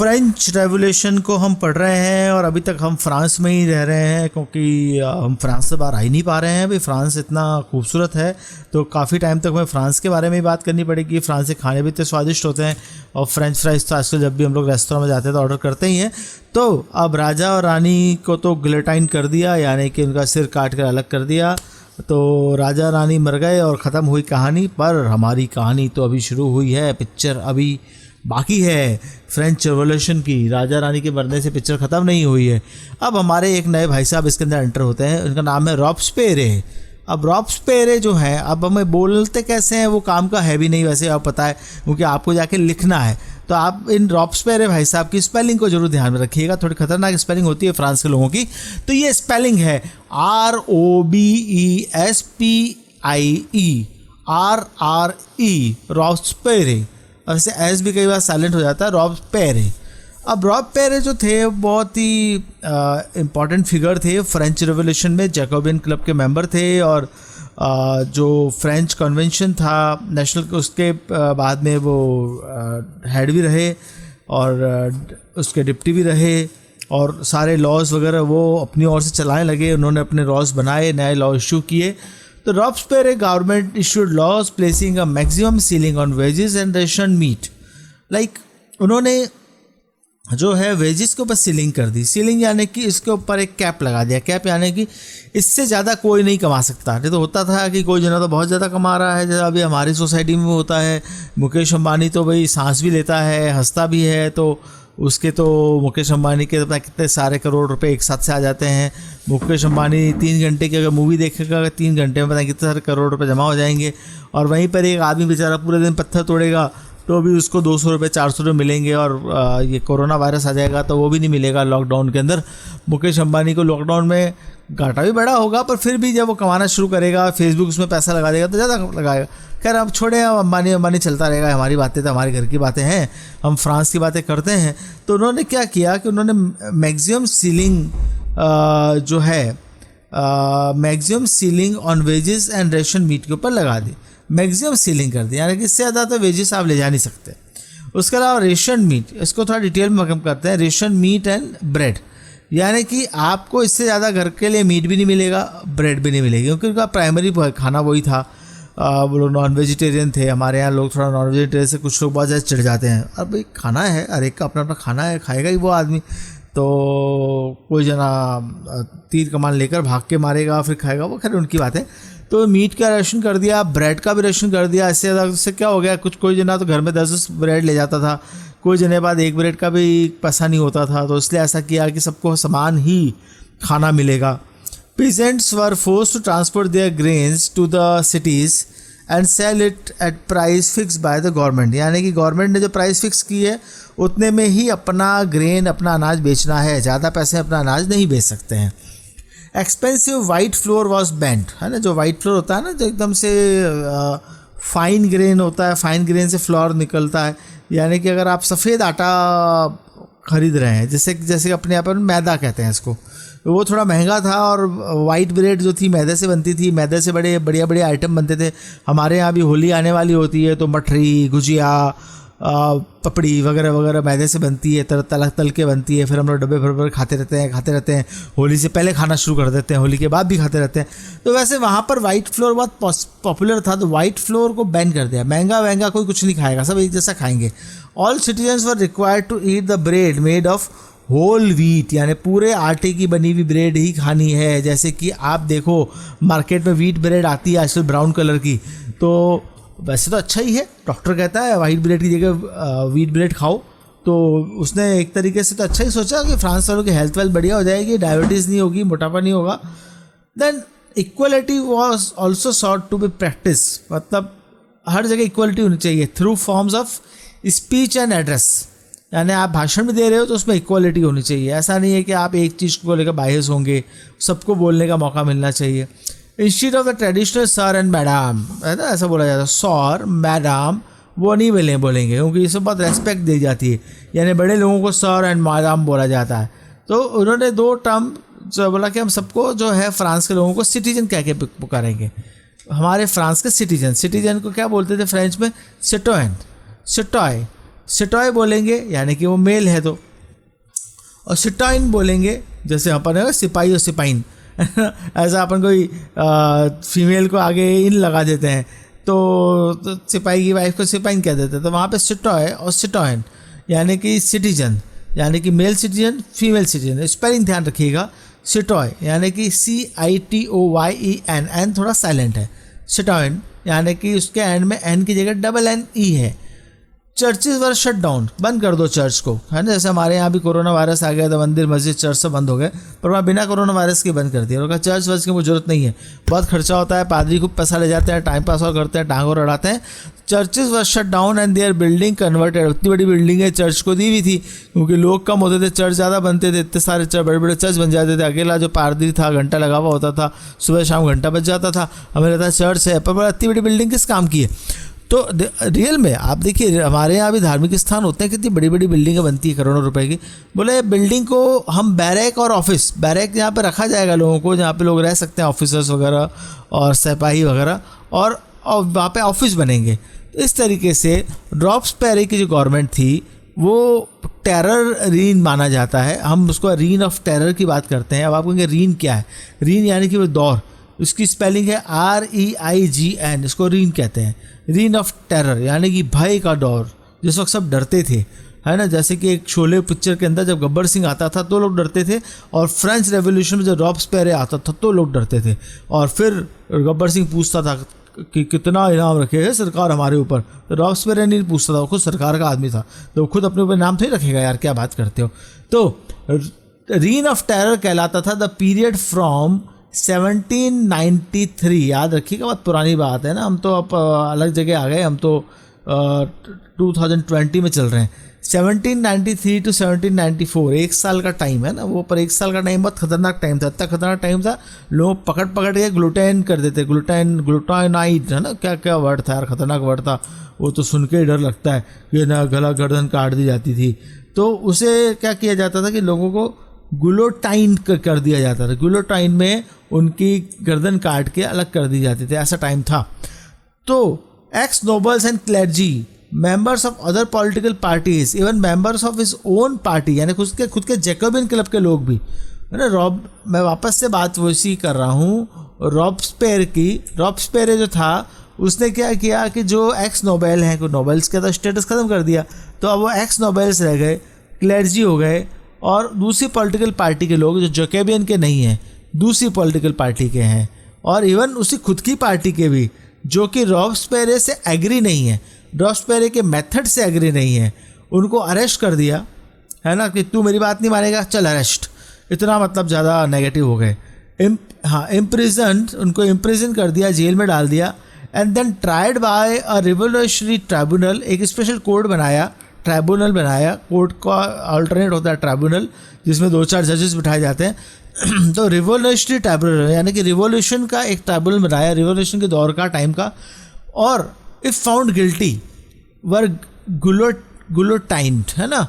French revolution को हम पढ़ रहे हैं और अभी तक हम फ्रांस में ही रह रहे हैं क्योंकि हम फ्रांस से बाहर आ ही नहीं पा रहे हैं। भाई फ्रांस इतना खूबसूरत है तो काफ़ी टाइम तक हमें फ्रांस के बारे में ही बात करनी पड़ेगी। फ्रांस के खाने भी इतने स्वादिष्ट होते हैं और फ्रेंच फ्राइज तो आजकल जब भी हम लोग रेस्टोरेंट में जाते हैं तो ऑर्डर करते ही हैं। तो अब राजा और रानी को तो गिलोटाइन कर दिया, यानी कि उनका सिर काट कर अलग कर दिया। तो राजा रानी मर गए और ख़त्म हुई कहानी, पर हमारी कहानी तो अभी शुरू हुई है। पिक्चर अभी बाकी है फ्रेंच रेवोल्यूशन की। राजा रानी के मरने से पिक्चर ख़त्म नहीं हुई है। अब हमारे एक नए भाई साहब इसके अंदर एंटर होते हैं, उनका नाम है रॉब्सपेरे। अब रॉब्सपेरे जो है, अब हमें बोलते कैसे हैं वो काम का है भी नहीं वैसे, आप पता है, क्योंकि आपको जाके लिखना है। तो आप इन रॉब्सपेरे भाई साहब की स्पेलिंग को जरूर ध्यान में रखिएगा, थोड़ी खतरनाक स्पेलिंग होती है फ्रांस के लोगों की। तो ये स्पेलिंग है ROBESPIE रॉब्सपेरे। वैसे एस भी कई बार साइलेंट हो जाता है, रॉब्सपेरे। अब रॉब्सपेरे जो थे बहुत ही इम्पॉर्टेंट फिगर थे फ्रेंच रेवोल्यूशन में, जैकोबियन क्लब के मेंबर थे और जो फ्रेंच कन्वेंशन था नेशनल, उसके बाद में वो हेड भी रहे और उसके डिप्टी भी रहे और सारे लॉज वगैरह वो अपनी ओर से चलाने लगे। उन्होंने अपने लॉज बनाए, नए लॉ इशू किए। तो Robespierre government issued laws placing a maximum ceiling on wages and ration meat. Like उन्होंने जो है वेजेस के ऊपर सीलिंग कर दी। सीलिंग यानी कि इसके ऊपर एक कैप लगा दिया। कैप यानी कि इससे ज़्यादा कोई नहीं कमा सकता। नहीं तो होता था कि कोई जना तो बहुत ज़्यादा कमा रहा है, जैसा अभी हमारी सोसाइटी में होता है। मुकेश अंबानी तो भाई सांस भी लेता है, हंसता भी है, तो उसके तो मुकेश अंबानी के पता कितने सारे करोड़ रुपए एक साथ से आ जाते हैं। मुकेश अंबानी 3 घंटे की अगर मूवी देखेगा, 3 घंटे में पता कितने सारे करोड़ रुपए जमा हो जाएंगे। और वहीं पर एक आदमी बेचारा पूरे दिन पत्थर तोड़ेगा तो भी उसको 200 रुपये 400 रुपये मिलेंगे, और ये कोरोना वायरस आ जाएगा तो वो भी नहीं मिलेगा लॉकडाउन के अंदर। मुकेश अंबानी को लॉकडाउन में घाटा भी बड़ा होगा, पर फिर भी जब वो कमाना शुरू करेगा, फेसबुक उसमें पैसा लगा देगा तो ज़्यादा लगाएगा। खैर अब छोड़े, अब अंबानी चलता रहेगा। हमारी बातें तो हमारे घर की बातें हैं, हम फ्रांस की बातें करते हैं। तो उन्होंने क्या किया कि उन्होंने मैक्सिमम सीलिंग जो है maximum ceiling on wages and ration meat के ऊपर लगा दी। मैक्सिमम सीलिंग कर दी, यानी कि इससे ज़्यादा तो वेजेस आप ले जा नहीं सकते। उसके अलावा रेशन मीट, इसको थोड़ा डिटेल में कम करते हैं। रेशन मीट एंड ब्रेड, यानी कि आपको इससे ज़्यादा घर के लिए मीट भी नहीं मिलेगा, ब्रेड भी नहीं मिलेगी, क्योंकि उनका प्राइमरी खाना वही था। वो लोग नॉन वेजिटेरियन थे। हमारे यहाँ लोग थोड़ा नॉन वेजिटेरियन से कुछ लोग बहुत ज़्यादा चिढ़ जाते हैं। अब भाई खाना है, हर एक का अपना अपना खाना है, खाएगा ही वो आदमी। तो कोई जना तीर कमान लेकर भाग के मारेगा फिर खाएगा, वो खैर उनकी बात है। तो मीट का रेशन कर दिया, ब्रेड का भी रेशन कर दिया। इससे ज़्यादा उससे क्या हो गया, कोई जना तो घर में 10 ब्रेड ले जाता था, कोई जने बाद एक ब्रेड का भी पैसा नहीं होता था। तो इसलिए ऐसा किया कि सबको समान ही खाना मिलेगा। Peasants were forced to transport their grains to the cities and sell it at price fixed by the government, यानी कि गवर्नमेंट ने जो प्राइस फिक्स की है उतने में ही अपना ग्रेन, अपना अनाज बेचना है, ज़्यादा पैसे अपना अनाज नहीं बेच सकते हैं। Expensive white floor was banned, है ना, जो वाइट फ्लोर होता है ना, जो एकदम से फाइन ग्रेन होता है, फाइन ग्रेन से फ्लोर निकलता है। यानी कि अगर आप सफ़ेद आटा खरीद रहे हैं, जैसे अपने यहाँ पर मैदा कहते हैं इसको, वो थोड़ा महंगा था। और वाइट ब्रेड जो थी मैदे से बनती थी, मैदे से बड़े बढ़िया आइटम बनते थे। हमारे यहाँ भी होली आने वाली होती है तो मठरी, गुजिया, पपड़ी वगैरह वगैरह मैदे से बनती है, तल के बनती है। फिर हम लोग डब्बे भर खाते रहते हैं। होली से पहले खाना शुरू कर देते हैं, होली के बाद भी खाते रहते हैं। तो वैसे वहाँ पर वाइट फ्लोर बहुत पॉपुलर था, तो वाइट फ्लोर को बैन कर दिया। महंगा कोई कुछ नहीं खाएगा, सब एक जैसा खाएंगे। All citizens were required to eat the bread made of whole wheat, यानी पूरे आटे की बनी हुई ब्रेड ही खानी है। जैसे कि आप देखो मार्केट में व्हीट ब्रेड आती है आजकल ब्राउन कलर की, तो वैसे तो अच्छा ही है, डॉक्टर कहता है वाइट ब्रेड की जगह व्हीट ब्रेड खाओ। तो उसने एक तरीके से तो अच्छा ही सोचा कि फ्रांस वालों की हेल्थ वेल्थ बढ़िया हो जाएगी, डायबिटीज़ नहीं होगी, मोटापा नहीं होगा। Then equality was also sought to be practice, मतलब हर जगह इक्वलिटी होनी चाहिए through forms of speech and address. यानी आप भाषण में दे रहे हो तो उसमें इक्वलिटी होनी चाहिए। ऐसा नहीं है कि आप एक चीज़ को लेकर बायस होंगे, सबको बोलने का मौका मिलना चाहिए। Institute of the traditional sir and madam, है ना, ऐसा बोला जाता है, सर मैडम वो नहीं बोलेंगे क्योंकि इससे बहुत रेस्पेक्ट दी जाती है। यानी बड़े लोगों को सर एंड मैडम बोला जाता है। तो उन्होंने 2 टर्म जो बोला कि हम सबको जो है फ्रांस के लोगों को सिटीजन कह के पुकारेंगे। हमारे फ्रांस के सिटीजन को क्या बोलते थे फ्रेंच में, सिटोयन, सिटॉय। सिटॉय बोलेंगे यानी कि वो मेल है तो, और सिटॉइन बोलेंगे जैसे अपन है सिपाही और सिपाइन ऐसा अपन कोई फीमेल को आगे इन लगा देते हैं तो सिपाही की वाइफ को सिपाइन कह देते हैं, तो वहाँ पे सिटॉय और सिटॉइन यानी कि सिटीजन यानी कि male citizen female citizen. Spelling ध्यान रखिएगा, सिटॉय यानी कि CITOYEN, एन थोड़ा साइलेंट है। सिटॉइन यानी कि उसके एंड में एन की जगह डबल NE है। चर्चेज वर शट डाउन, बंद कर दो चर्च को, है ना। जैसे हमारे यहाँ भी कोरोना वायरस आ गया तो मंदिर मस्जिद चर्च सब बंद हो गए, पर वहाँ बिना कोरोना वायरस के बंद कर दिया। उनका चर्च वर्च की मुझे जरूरत नहीं है, बहुत खर्चा होता है, पादरी खूब पैसा ले जाते हैं, टाइम पास और करते हैं, टांगों रड़ाते हैं। Churches were shut down and their building converted. उतनी बड़ी बिल्डिंग है चर्च को दी हुई थी क्योंकि लोग कम होते थे, चर्च ज़्यादा बनते थे, इतने सारे बड़े बड़े चर्च बन जाते थे। अकेला जो पादरी था घंटा लगा हुआ होता था, सुबह शाम घंटा बज जाता था, हमें लगता है चर्च है, पर इतनी बड़ी बिल्डिंग किस काम की है। तो रियल में आप देखिए हमारे यहाँ भी धार्मिक स्थान होते हैं, कितनी बड़ी बड़ी बिल्डिंगें बनती है करोड़ों रुपए की। बोले बिल्डिंग को हम बैरक और ऑफिस, बैरक यहाँ पे रखा जाएगा लोगों को, जहाँ पे लोग रह सकते हैं, ऑफिसर्स वगैरह और सिपाही वगैरह, और वहाँ पे ऑफिस बनेंगे। तो इस तरीके से रॉब्सपेरी की जो गवर्नमेंट थी वो टेरर रीन माना जाता है। हम उसको रीन ऑफ टेरर की बात करते हैं। अब आप कहेंगे रीन क्या है? रीन यानी कि वो दौर, उसकी स्पेलिंग है REIGN, इसको रीन कहते हैं। रीन ऑफ टेरर यानी कि भय का दौर, जिस वक्त सब डरते थे, है ना। जैसे कि एक शोले पिक्चर के अंदर जब गब्बर सिंह आता था तो लोग डरते थे, और फ्रेंच रेवोल्यूशन में जब रॉब्सपेरे आता था तो लोग डरते थे। और फिर गब्बर सिंह पूछता था कि कितना इनाम रखे है सरकार हमारे ऊपर, तो रॉब्सपेरे नहीं पूछता था, वो खुद सरकार का आदमी था, तो वो खुद अपने ऊपर नाम तो ही रखेगा यार, क्या बात करते हो। तो रीन ऑफ टेरर कहलाता था द पीरियड फ्रॉम 1793। याद रखिएगा, बहुत पुरानी बात है ना, हम तो अब अलग जगह आ गए, हम तो 2020 में चल रहे हैं। 1793 to 1794 एक साल का टाइम है ना वो, पर एक साल का टाइम बहुत खतरनाक टाइम था। इतना खतरनाक टाइम था, लोग पकड़ के ग्लूटेन कर देते, ग्लूटानाइड, है ना, क्या क्या वर्ड था यार, खतरनाक वर्ड था वो, तो सुन के ही डर लगता है कि ना गला गर्दन काट दी जाती थी। तो उसे क्या किया जाता था कि लोगों को गुलोटाइन कर दिया जाता था, गुलोटाइन में उनकी गर्दन काट के अलग कर दी जाती थी, ऐसा टाइम था। तो x nobles and clergy, members of other political parties, even members of his own party, यानी खुद के जैकोबिन क्लब के लोग भी, है ना। मैं वापस से बात वैसी कर रहा हूँ रॉब्सपेरे की। रॉब्सपेरे जो था उसने क्या किया कि जो एक्स नोबेल हैं, नोबेल्स का तो स्टेटस खत्म कर दिया, तो अब वो एक्स नोबेल्स रह गए, क्लर्जी हो गए, और दूसरी पॉलिटिकल पार्टी के लोग जो जैकोबियन के नहीं हैं, दूसरी पॉलिटिकल पार्टी के हैं, और इवन उसी खुद की पार्टी के भी जो कि रॉब्सपेरे से एग्री नहीं है, रॉब्सपेरे के मेथड से एग्री नहीं है, उनको अरेस्ट कर दिया, है ना, कि तू मेरी बात नहीं मानेगा, चल अरेस्ट। इतना मतलब ज़्यादा नेगेटिव हो गए। इम्प्रिजन, उनको इम्प्रिजन कर दिया, जेल में डाल दिया, and then tried by a revolutionary tribunal. एक स्पेशल कोड बनाया, ट्राइब्यूनल बनाया, कोर्ट का अल्टरनेट होता है ट्राइब्यूनल, जिसमें 2-4 जजेस बिठाए जाते हैं। तो रिवोल्यूशनरी ट्राइब्यूनल यानी कि रिवोल्यूशन का एक ट्राइब्यूनल बनाया, रिवोल्यूशन के दौर का, टाइम का, और इफ फाउंड गिल्टी वर गुलोटाइन्ड, है ना।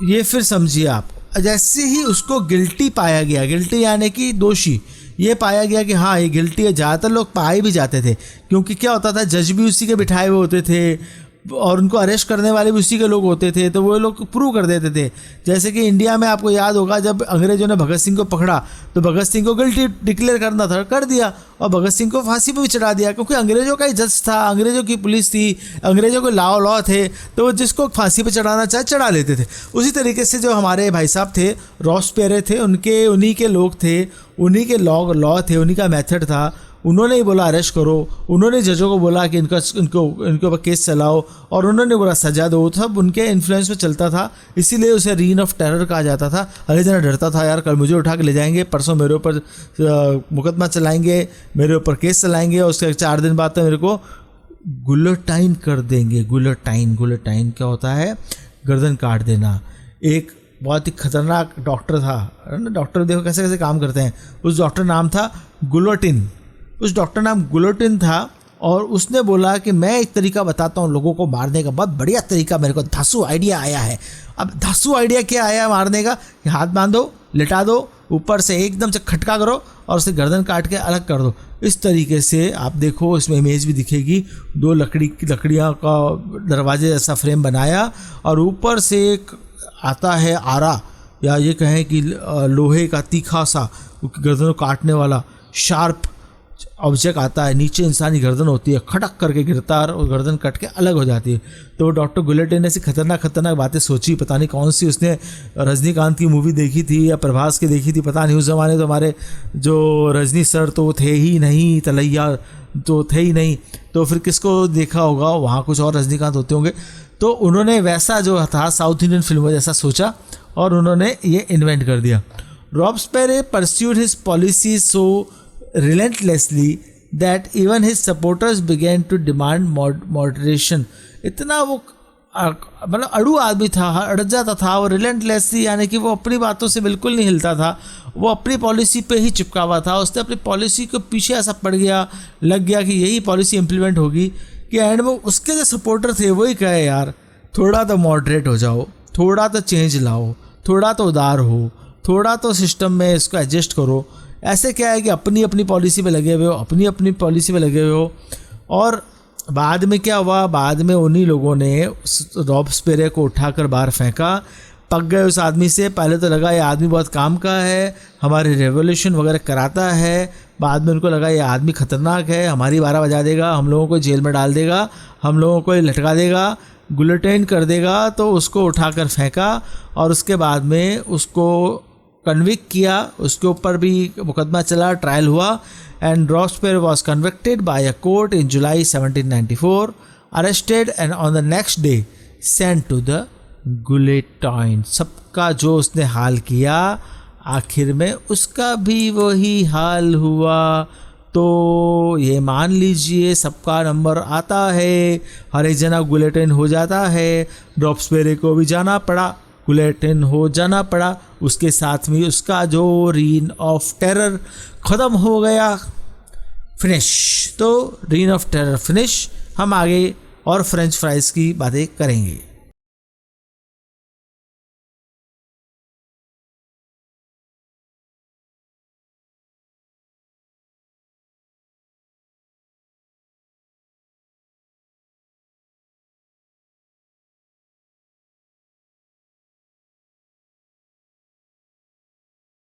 ये फिर समझिए आप, जैसे ही उसको गिल्टी पाया गया, गिल्टी यानी कि दोषी, ये पाया गया कि हाँ ये गिल्टी है, ज़्यादातर लोग पाए भी जाते थे, क्योंकि क्या होता था, जज भी उसी के बिठाए हुए होते थे और उनको अरेस्ट करने वाले भी उसी के लोग होते थे, तो वो लोग प्रूव कर देते थे। जैसे कि इंडिया में आपको याद होगा जब अंग्रेजों ने भगत सिंह को पकड़ा तो भगत सिंह को गिल्टी डिक्लेयर करना था, कर दिया, और भगत सिंह को फांसी पर भी चढ़ा दिया, क्योंकि अंग्रेजों का ही जज था, अंग्रेजों की पुलिस थी, अंग्रेजों के लॉ थे, तो वो जिसको फांसी पर चढ़ाना चाहे चढ़ा लेते थे। उसी तरीके से जो हमारे भाई साहब थे, रॉब्सपेरे थे, उन्हीं के लोग थे, उन्हीं के लॉ थे, उन्हीं का मेथड था। उन्होंने ही बोला अरेस्ट करो, उन्होंने जजों को बोला कि इनके ऊपर केस चलाओ, और उन्होंने बोला सजा दो, सब उनके इन्फ्लुएंस में चलता था। इसीलिए उसे रीन ऑफ टेरर कहा जाता था। अरे जना डरता था यार, कल मुझे उठा के ले जाएंगे, परसों मेरे ऊपर मुकदमा चलाएंगे, मेरे ऊपर केस चलाएंगे, और उसके 4 दिन बाद तो मेरे को गुलोटाइन कर देंगे। गुलोटाइन क्या होता है? गर्दन काट देना। एक बहुत ही खतरनाक डॉक्टर था, डॉक्टर देखो कैसे कैसे काम करते हैं। उस डॉक्टर नाम था गुलोटिन, उस डॉक्टर नाम गुलोटिन था, और उसने बोला कि मैं एक तरीका बताता हूँ लोगों को मारने का, बहुत बढ़िया तरीका, मेरे को धांसू आइडिया आया है। अब धांसू आइडिया क्या आया मारने का? कि हाथ बांधो, लिटा दो, ऊपर से एकदम से खटका करो और उसे गर्दन काट के अलग कर दो। इस तरीके से आप देखो, इसमें इमेज भी दिखेगी, 2 लकड़ियाँ का दरवाजे जैसा फ्रेम बनाया और ऊपर से एक आता है आरा, या ये कहें कि लोहे का तीखा सा गर्दन को काटने वाला शार्प ऑब्जेक्ट आता है, नीचे इंसानी गर्दन होती है, खटक करके गिरता है और गर्दन कट के अलग हो जाती है। तो डॉक्टर गुलेटिन ने ऐसी खतरनाक बातें सोची, पता नहीं कौन सी उसने रजनीकांत की मूवी देखी थी या प्रभास की देखी थी, पता नहीं। उस ज़माने तो हमारे जो रजनी सर तो थे ही नहीं, तलैया तो थे ही नहीं, तो फिर किसको देखा होगा, वहाँ कुछ और रजनीकांत होते होंगे। तो उन्होंने वैसा जो था साउथ इंडियन फिल्म जैसा सोचा और उन्होंने ये इन्वेंट कर दिया। Robespierre pursued his policy so relentlessly that even his supporters began to demand moderation। इतना वो मतलब अड़ू आदमी था, अड़ जाता था वो रिलेंटलेसली, यानी कि वो अपनी बातों से बिल्कुल नहीं हिलता था, वो अपनी पॉलिसी पे ही चिपका हुआ था। उसने अपनी पॉलिसी के पीछे ऐसा पड़ गया, लग गया कि यही पॉलिसी इम्प्लीमेंट होगी कि एंड में उसके जो सपोर्टर थे वही कहे यार थोड़ा तो मॉडरेट हो जाओ, थोड़ा तो चेंज लाओ, थोड़ा तो उदार हो, थोड़ा तो सिस्टम में इसको एडजस्ट करो। ऐसे क्या है कि अपनी अपनी पॉलिसी पे लगे हुए हो, अपनी अपनी पॉलिसी पे लगे हुए हो। और बाद में क्या हुआ, बाद में उन्हीं लोगों ने रॉब्सपेरे को उठाकर बाहर फेंका। पक गए उस आदमी से। पहले तो लगा ये आदमी बहुत काम का है, हमारे रेवोल्यूशन वगैरह कराता है। बाद में उनको लगा ये आदमी खतरनाक है, हमारी 12 बजा देगा, हम लोगों को जेल में डाल देगा, हम लोगों को लटका देगा, गुलेटाइन कर देगा। तो उसको उठाकर फेंका और उसके बाद में उसको कन्विक्ट किया, उसके ऊपर भी मुकदमा चला, ट्रायल हुआ and Robespierre was convicted by a court in July 1794, arrested and on the next day sent to the guillotine. सबका जो उसने हाल किया आखिर में उसका भी वही हाल हुआ। तो ये मान लीजिए सबका नंबर आता है, हर एक जना गुलेटाइन हो जाता है। रॉब्सपेरे को भी जाना पड़ा, गुलेटिन हो जाना पड़ा, उसके साथ में उसका जो रीन ऑफ टेरर ख़त्म हो गया, फिनिश। तो रीन ऑफ टेरर फिनिश। हम आगे और फ्रेंच फ्राइज़ की बातें करेंगे।